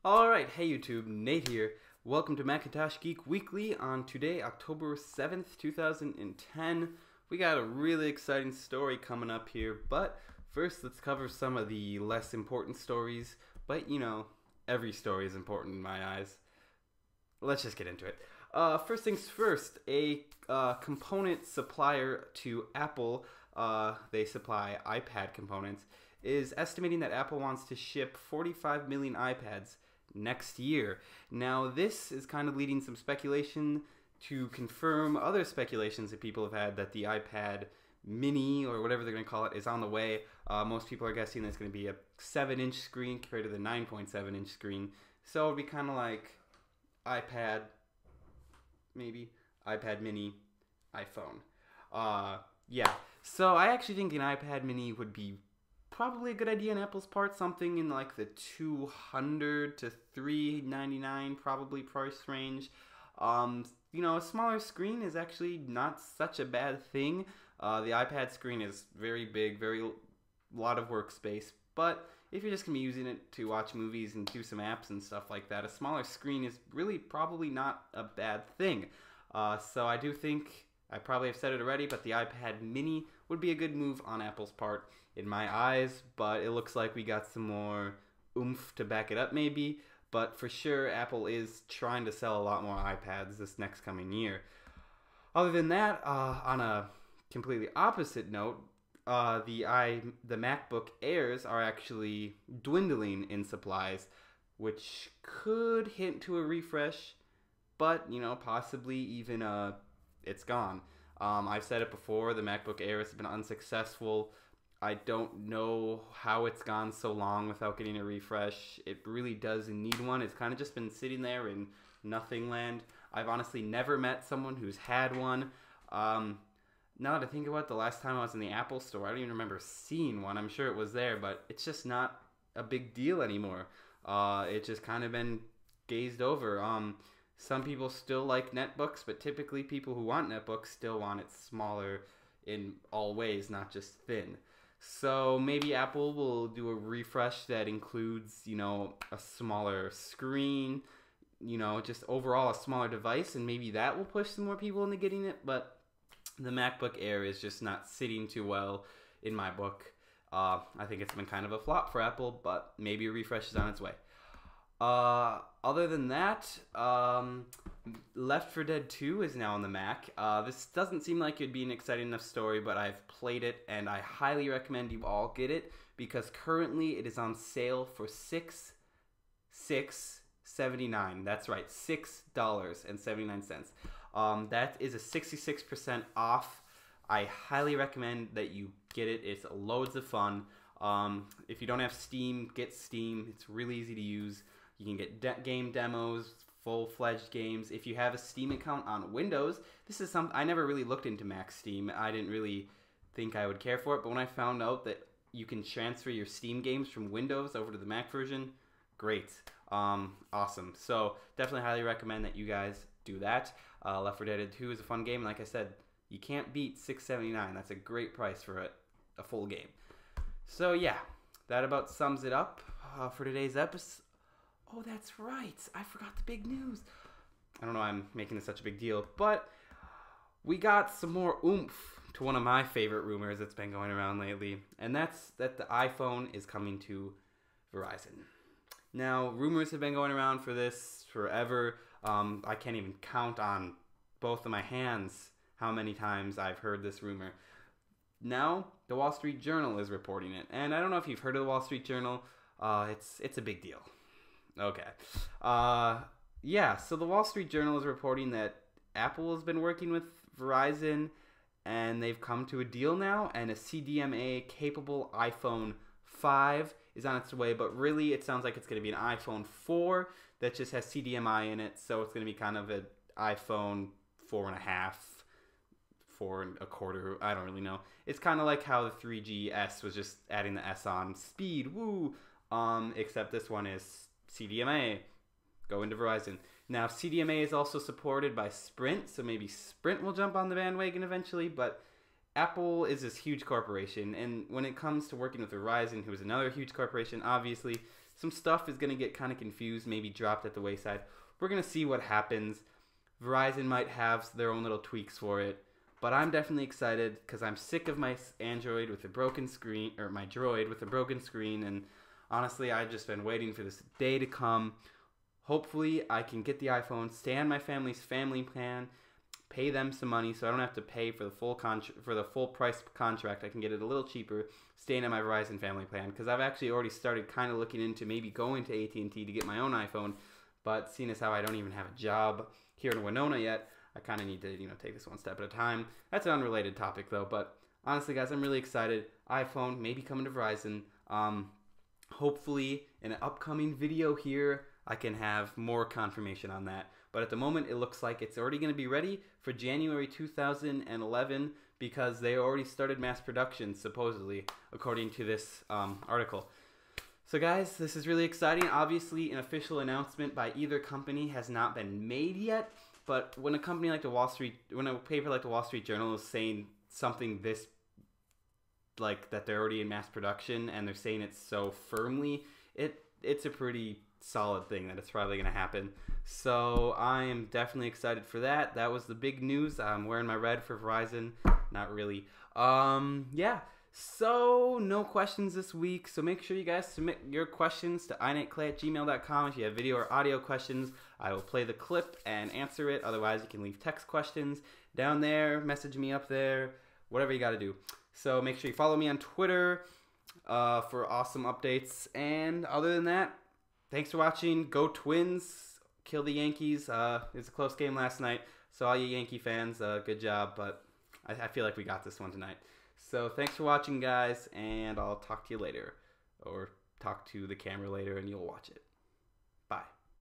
Alright, hey YouTube, Nate here. Welcome to MacintoshGeek Weekly on today, October 7th, 2010. We got a really exciting story coming up here, but first let's cover some of the less important stories. But you know, every story is important in my eyes. Let's just get into it. First things first, a component supplier to Apple, they supply iPad components, is estimating that Apple wants to ship 45 million iPads next year. Now this is kind of leading some speculation to confirm other speculations that people have had that the iPad mini, or whatever they're going to call it, is on the way. Most people are guessing that it's going to be a 7-inch screen compared to the 9.7-inch screen. So it'd be kind of like iPad, maybe, iPad mini, iPhone. Yeah, so I actually think an iPad mini would be probably a good idea on Apple's part, something in like the $200 to $399 probably price range. You know, a smaller screen is actually not such a bad thing. The iPad screen is very big, lot of workspace, but if you're just going to be using it to watch movies and do some apps and stuff like that, a smaller screen is really probably not a bad thing. So I do think, I probably have said it already, but the iPad mini would be a good move on Apple's part in my eyes, but it looks like we got some more oomph to back it up maybe. But for sure, Apple is trying to sell a lot more iPads this next coming year. Other than that, on a completely opposite note, the MacBook Airs are actually dwindling in supplies, which could hint to a refresh, but you know, possibly even it's gone. I've said it before, the MacBook Air has been unsuccessful. I don't know how it's gone so long without getting a refresh. It really does need one. It's kind of just been sitting there in nothing land. I've honestly never met someone who's had one. Now that I think about it, the last time I was in the Apple store, I don't even remember seeing one. I'm sure it was there, but it's just not a big deal anymore. It's just kind of been gazed over. Some people still like netbooks, but typically people who want netbooks still want it smaller in all ways, not just thin. So maybe Apple will do a refresh that includes, you know, a smaller screen, you know, just overall a smaller device, and maybe that will push some more people into getting it. But the MacBook Air is just not sitting too well in my book. I think it's been kind of a flop for Apple, but maybe a refresh is on its way. Other than that, Left 4 Dead 2 is now on the Mac. This doesn't seem like it'd be an exciting enough story, but I've played it, and I highly recommend you all get it, because currently it is on sale for $6.79. That's right, $6.79. That is a 66% off. I highly recommend that you get it. It's loads of fun. If you don't have Steam, get Steam. It's really easy to use. You can get game demos, full-fledged games. If you have a Steam account on Windows, this is something I never really looked into Mac Steam. I didn't really think I would care for it, but when I found out that you can transfer your Steam games from Windows over to the Mac version, great. Awesome. So definitely highly recommend that you guys do that. Left 4 Dead 2 is a fun game, and like I said, you can't beat $6.79. That's a great price for a full game. So yeah, that about sums it up for today's episode. Oh, that's right. I forgot the big news. I don't know why I'm making this such a big deal, but we got some more oomph to one of my favorite rumors that's been going around lately, and that's that the iPhone is coming to Verizon. Now, rumors have been going around for this forever. I can't even count on both of my hands how many times I've heard this rumor. Now, the Wall Street Journal is reporting it, and I don't know if you've heard of the Wall Street Journal. It's a big deal. Okay. Yeah, so the Wall Street Journal is reporting that Apple has been working with Verizon, and they've come to a deal now, and a CDMA-capable iPhone 5 is on its way, but really it sounds like it's going to be an iPhone 4 that just has CDMI in it, so it's going to be kind of an iPhone 4.5, 4.25, I don't really know. It's kind of like how the 3GS was just adding the S on. Speed, woo! Except this one is CDMA. Go into Verizon. Now, CDMA is also supported by Sprint, so maybe Sprint will jump on the bandwagon eventually, but Apple is this huge corporation, and when it comes to working with Verizon, who is another huge corporation, obviously, some stuff is going to get kind of confused, maybe dropped at the wayside. We're going to see what happens. Verizon might have their own little tweaks for it. But I'm definitely excited because I'm sick of my Android with a broken screen, or my Droid with a broken screen, and honestly, I've just been waiting for this day to come. Hopefully, I can get the iPhone, stay on my family's family plan, pay them some money so I don't have to pay for the full price contract. I can get it a little cheaper, staying on my Verizon family plan, because I've actually already started kind of looking into maybe going to AT&T to get my own iPhone, but seeing as how I don't even have a job here in Winona yet, I kind of need to, take this one step at a time. That's an unrelated topic, though. But honestly, guys, I'm really excited. iPhone maybe coming to Verizon. Hopefully, in an upcoming video here, I can have more confirmation on that. But at the moment, it looks like it's already going to be ready for January 2011 because they already started mass production, supposedly, according to this article. So guys, this is really exciting. Obviously, an official announcement by either company has not been made yet. But when a company like when a paper like the Wall Street Journal is saying something this, like that they're already in mass production and they're saying it so firmly, it's a pretty solid thing that it's probably going to happen. So I am definitely excited for that. That was the big news. I'm wearing my red for Verizon. Not really. Yeah. So, no questions this week. So make sure you guys submit your questions to inateclay@gmail.com. If you have video or audio questions, I will play the clip and answer it. Otherwise, you can leave text questions down there, message me up there, whatever you got to do. So make sure you follow me on Twitter for awesome updates. And other than that, thanks for watching. Go Twins. Kill the Yankees. It was a close game last night. So all you Yankee fans, good job. But I feel like we got this one tonight. So thanks for watching, guys, and I'll talk to you later. Or talk to the camera later, and you'll watch it.